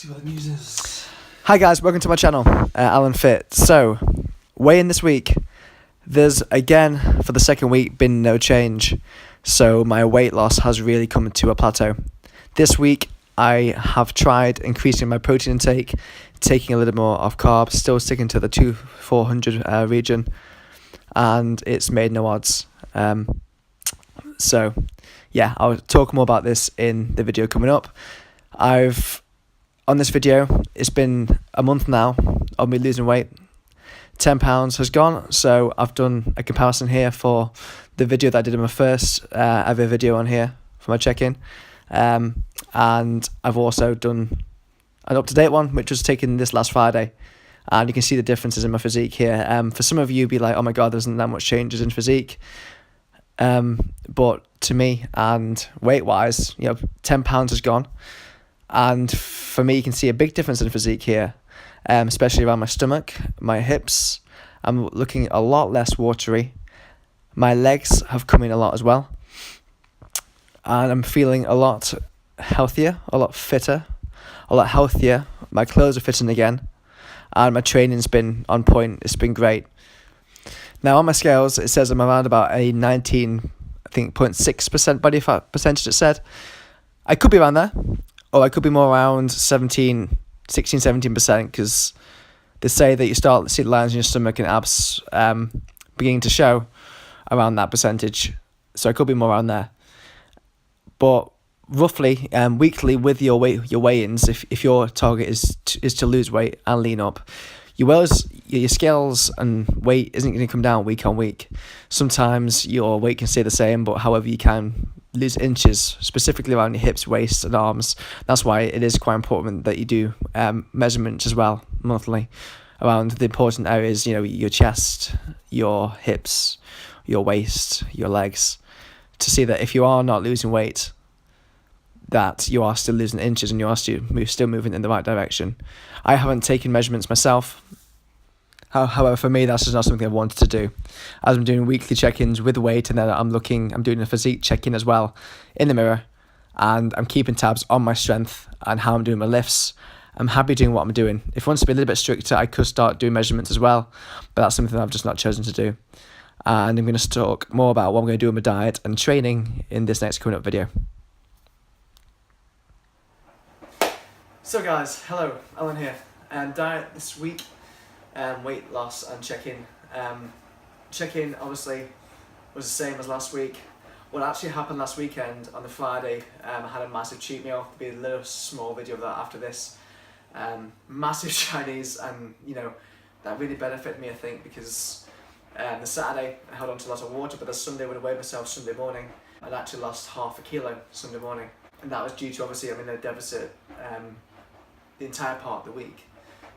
See what the news is. Hi guys, welcome to my channel, Alanfittonpt. So, weigh-in this week. There's again, for the second week, been no change. So my weight loss has really come to a plateau. This week, I have tried increasing my protein intake, taking a little more off carbs, still sticking to the 200-400 region, and it's made no odds. So, yeah, I'll talk more about this in the video coming up. On this video, it's been a month now of me losing weight. 10 pounds has gone, so I've done a comparison here for the video that I did in my first ever video on here for my check-in. And I've also done an up-to-date one, which was taken this last Friday. And you can see the differences in my physique here. For some of you, be like, oh my God, there isn't that much changes in physique. But to me, and weight-wise, 10 pounds has gone. And for me, you can see a big difference in physique here, especially around my stomach, my hips. I'm looking a lot less watery. My legs have come in a lot as well. And I'm feeling a lot healthier, a lot fitter, a lot healthier. My clothes are fitting again. And my training's been on point. It's been great. Now on my scales, it says I'm around about a 0.6% body fat percentage, it said. I could be around there. Or I could be more around 16, 17%, because they say that you start to see the lines in your stomach and abs beginning to show around that percentage. So I could be more around there. But roughly, weekly with your weigh-ins, if your target is to lose weight and lean up, your scales and weight isn't going to come down week on week. Sometimes your weight can stay the same, but however you can lose inches, specifically around your hips, waist and arms. That's why it is quite important that you do measurements as well monthly around the important areas, your chest, your hips, your waist, your legs, to see that if you are not losing weight, that you are still losing inches and you are still moving in the right direction. I haven't taken measurements myself. However, for me, that's just not something I wanted to do. As I'm doing weekly check-ins with weight, and then I'm doing a physique check-in as well in the mirror, and I'm keeping tabs on my strength and how I'm doing my lifts. I'm happy doing what I'm doing. If I want to be a little bit stricter, I could start doing measurements as well, but that's something I've just not chosen to do. And I'm going to talk more about what I'm going to do with my diet and training in this next coming up video. So guys, hello, Alan here. Diet this week. Weight loss and check-in. Check-in obviously was the same as last week. What actually happened last weekend on the Friday, I had a massive cheat meal. There'll be a little small video of that after this. Massive Chinese, and that really benefited me, I think, because the Saturday I held on to a lot of water, but the Sunday when I weighed myself Sunday morning, I'd actually lost half a kilo Sunday morning, and that was due to obviously I'm in a deficit the entire part of the week.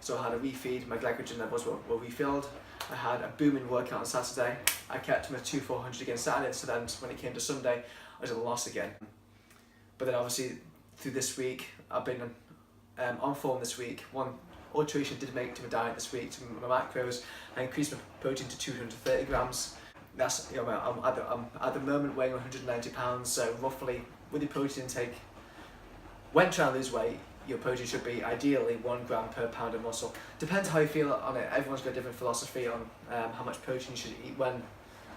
So I had a refeed, my glycogen levels were refilled. I had a booming workout on Saturday. I kept my 2-400 again Saturday, so then when it came to Sunday, I was at a loss again. But then obviously through this week, I've been on form this week. One alteration I did make to my diet this week, to my macros. I increased my protein to 230 grams. That's, I'm at the moment weighing 190 pounds, so roughly with your protein intake, when trying to lose weight, your protein should be ideally 1 gram per pound of muscle. Depends how you feel on it. Everyone's got a different philosophy on how much protein you should eat when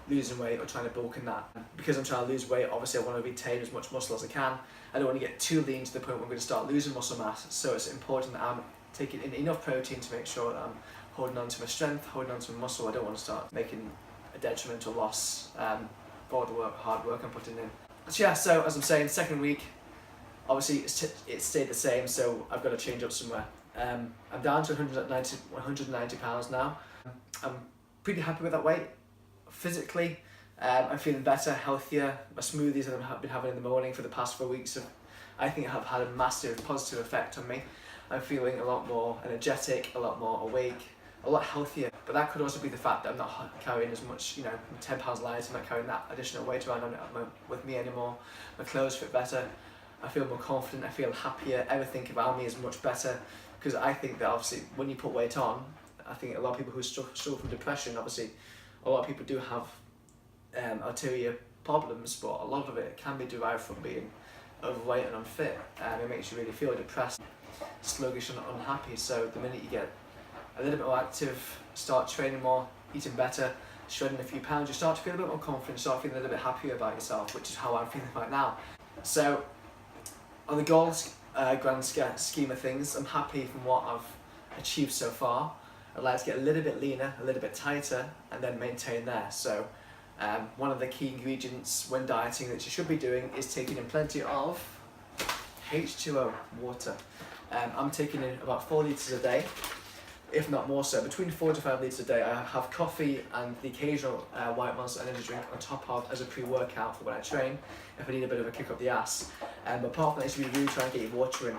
losing weight or trying to bulk in that. Because I'm trying to lose weight, obviously I want to retain as much muscle as I can. I don't want to get too lean to the point where I'm going to start losing muscle mass. So it's important that I'm taking in enough protein to make sure that I'm holding on to my strength, holding on to my muscle. I don't want to start making a detrimental loss for all the hard work I'm putting in. So yeah, so as I'm saying, second week, obviously it stayed the same, so I've got to change up somewhere. I'm down to 190 pounds now. I'm pretty happy with that weight. Physically, I'm feeling better, healthier. My smoothies that I've been having in the morning for the past 4 weeks I think have had a massive positive effect on me. I'm feeling a lot more energetic, a lot more awake, a lot healthier. But that could also be the fact that I'm not carrying as much, 10 pounds lighter, I'm not carrying that additional weight around with me anymore. My clothes fit better. I feel more confident, I feel happier, everything around me is much better, because I think that obviously when you put weight on, I think a lot of people who struggle from depression, obviously a lot of people do have ulterior problems, but a lot of it can be derived from being overweight and unfit, and it makes you really feel depressed. sluggish and unhappy. So the minute you get a little bit more active, start training more, eating better, shredding a few pounds, you start to feel a bit more confident, start feeling a little bit happier about yourself, which is how I'm feeling right now. So on the goals grand scheme of things, I'm happy from what I've achieved so far. I'd like to get a little bit leaner, a little bit tighter, and then maintain there. So one of the key ingredients when dieting that you should be doing is taking in plenty of H2O, water. I'm taking in about 4 litres a day, if not more so, between 4 to 5 litres a day. I have coffee and the occasional white monster energy drink on top of as a pre-workout for when I train, if I need a bit of a kick up the ass. But apart from that, you should be really trying to get your water in.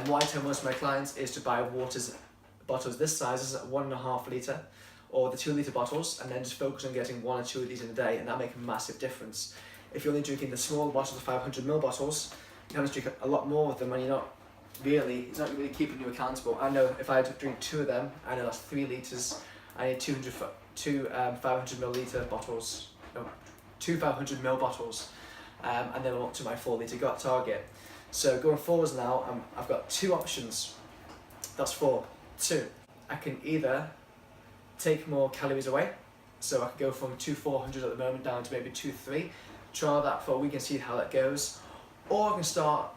What I tell most of my clients is to buy bottles this size, is 1.5 litre, or the 2 litre bottles, and then just focus on getting 1 or 2 of these in a day, and that makes a massive difference. If you're only drinking the small bottles, the 500ml bottles, you have to drink a lot more of them, and it's not really keeping you accountable. I know if I drink 2 of them, I know that's 3 litres. I need 2 500ml bottles, no, 2 500ml bottles, and then I'm up to my 4 litre target. So going forwards now, I've got 2 options. That's 4. 2. I can either take more calories away, so I could go from 2,400 at the moment down to maybe 2,300. Try that for a week and see how that goes. Or I can start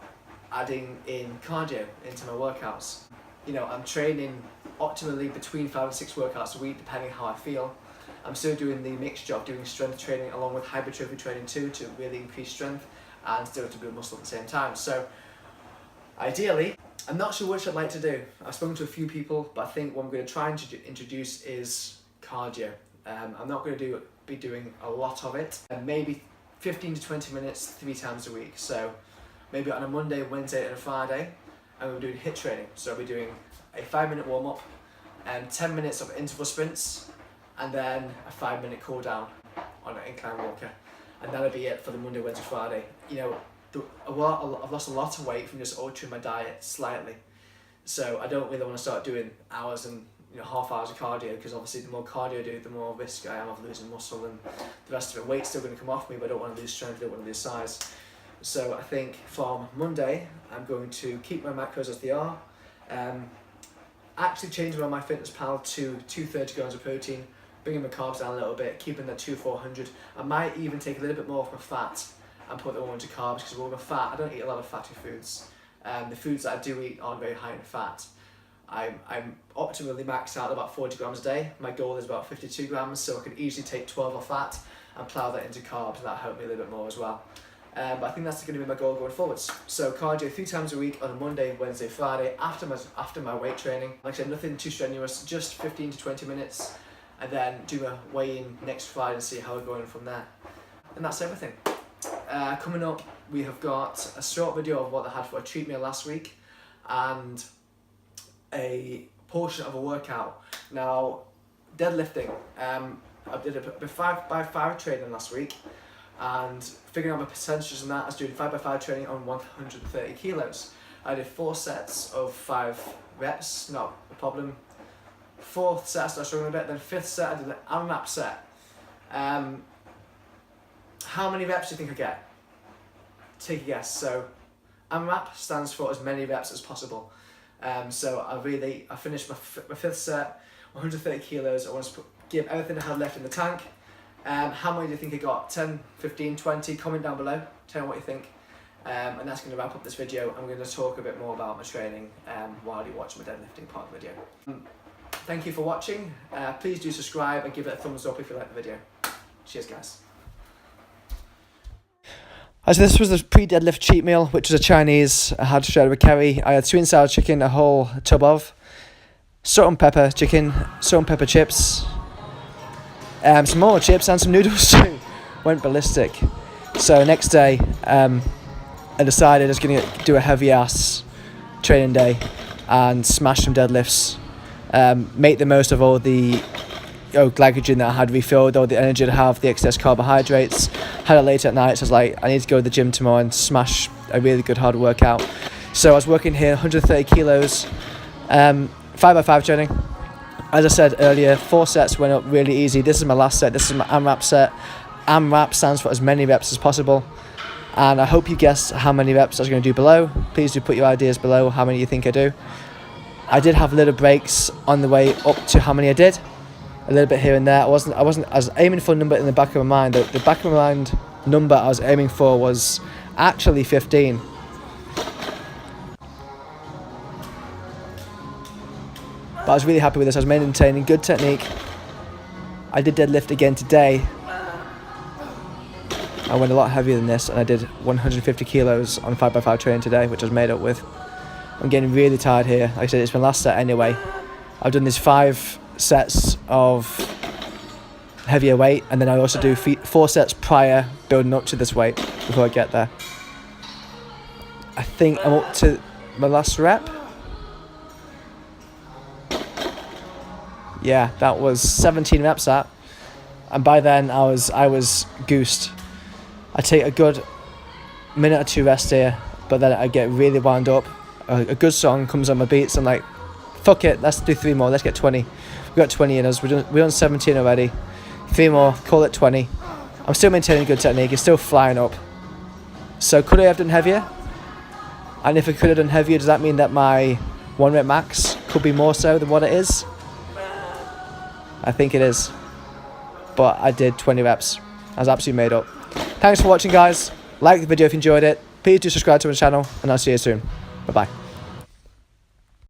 adding in cardio into my workouts. You know, I'm training optimally between 5 and 6 workouts a week, depending how I feel. I'm still doing the mixture of doing strength training along with hypertrophy training too, to really increase strength and still to build muscle at the same time. So ideally, I'm not sure which I'd like to do. I've spoken to a few people, but I think what I'm going to try and introduce is cardio. I'm not going to be doing a lot of it, and maybe 15 to 20 minutes 3 times a week. So maybe on a Monday, Wednesday and a Friday, and we're doing HIIT training. So I'll be doing a 5-minute warm-up and 10 minutes of interval sprints, and then a 5-minute cool down on an incline walker. And that'll be it for the Monday, Wednesday, Friday. You know, I've lost a lot of weight from just altering my diet slightly. So I don't really want to start doing hours and half hours of cardio, because obviously the more cardio I do, the more risk I am of losing muscle and the rest of it. Weight's still going to come off me, but I don't want to lose strength, I don't want to lose size. So I think from Monday, I'm going to keep my macros as they are. Actually change around my MyFitnessPal to 230 grams of protein, bringing my carbs down a little bit, keeping that 200-400. I might even take a little bit more of my fat and put them all into carbs, because with my fat, I don't eat a lot of fatty foods. The foods that I do eat aren't very high in fat. I'm optimally maxed out at about 40 grams a day. My goal is about 52 grams, so I can easily take 12 off fat and plough that into carbs, and that'll help me a little bit more as well. But I think that's going to be my goal going forwards. So cardio 3 times a week on a Monday, Wednesday, Friday, after my weight training. Like I said, nothing too strenuous, just 15 to 20 minutes, and then do a weigh-in next Friday and see how we're going from there. And that's everything. Coming up, we have got a short video of what I had for a treat meal last week, and a portion of a workout. Now, deadlifting. I did a 5x5 training last week, and figuring out my percentages on that, I was doing 5x5 training on 130 kilos. I did 4 sets of 5 reps, not a problem. 4th set I started struggling a bit, then 5th set I did an AMRAP set. How many reps do you think I get? Take a guess. So AMRAP stands for as many reps as possible. So I finished my 5th set, 130 kilos. I want to give everything I had left in the tank. How many do you think I got? 10, 15, 20? Comment down below. Tell me what you think. And that's going to wrap up this video. I'm going to talk a bit more about my training while you watch my deadlifting part of the video. Thank you for watching. Please do subscribe and give it a thumbs up if you like the video. Cheers, guys. So this was the pre-deadlift cheat meal, which was a Chinese. I had shredded with curry. I had sweet and sour chicken, a whole tub of salt and pepper chicken, salt and pepper chips, some more chips and some noodles too. Went ballistic. So next day, I decided I was going to do a heavy ass training day and smash some deadlifts. Make the most of all the glycogen that I had refilled, all the energy to have, the excess carbohydrates. Had it late at night, so I was like, I need to go to the gym tomorrow and smash a really good hard workout. So I was working here, 130 kilos, 5x5 training. As I said earlier, 4 sets went up really easy. This is my last set, this is my AMRAP set. AMRAP stands for as many reps as possible. And I hope you guessed how many reps I was going to do below. Please do put your ideas below, how many you think I do. I did have little breaks on the way up to how many I did. A little bit here and there. I was aiming for a number in the back of my mind. The back of my mind number I was aiming for was actually 15. But I was really happy with this. I was maintaining good technique. I did deadlift again today. I went a lot heavier than this, and I did 150 kilos on 5x5 training today, which I was made up with. I'm getting really tired here. Like I said, it's my last set anyway. I've done these 5 sets of heavier weight, and then I also do 4 sets prior, building up to this weight before I get there. I think I'm up to my last rep. Yeah, that was 17 reps at, and by then I was goosed. I take a good minute or 2 rest here, but then I get really wound up. A good song comes on my beats. I'm like, fuck it, let's do 3 more. Let's get 20. We've got 20 in us. We're on 17 already. 3 more, call it 20. I'm still maintaining good technique. It's still flying up. So could I have done heavier? And if I could have done heavier, does that mean that my 1 rep max could be more so than what it is? I think it is. But I did 20 reps. I was absolutely made up. Thanks for watching, guys. Like the video if you enjoyed it. Please do subscribe to my channel, and I'll see you soon. Bye-bye.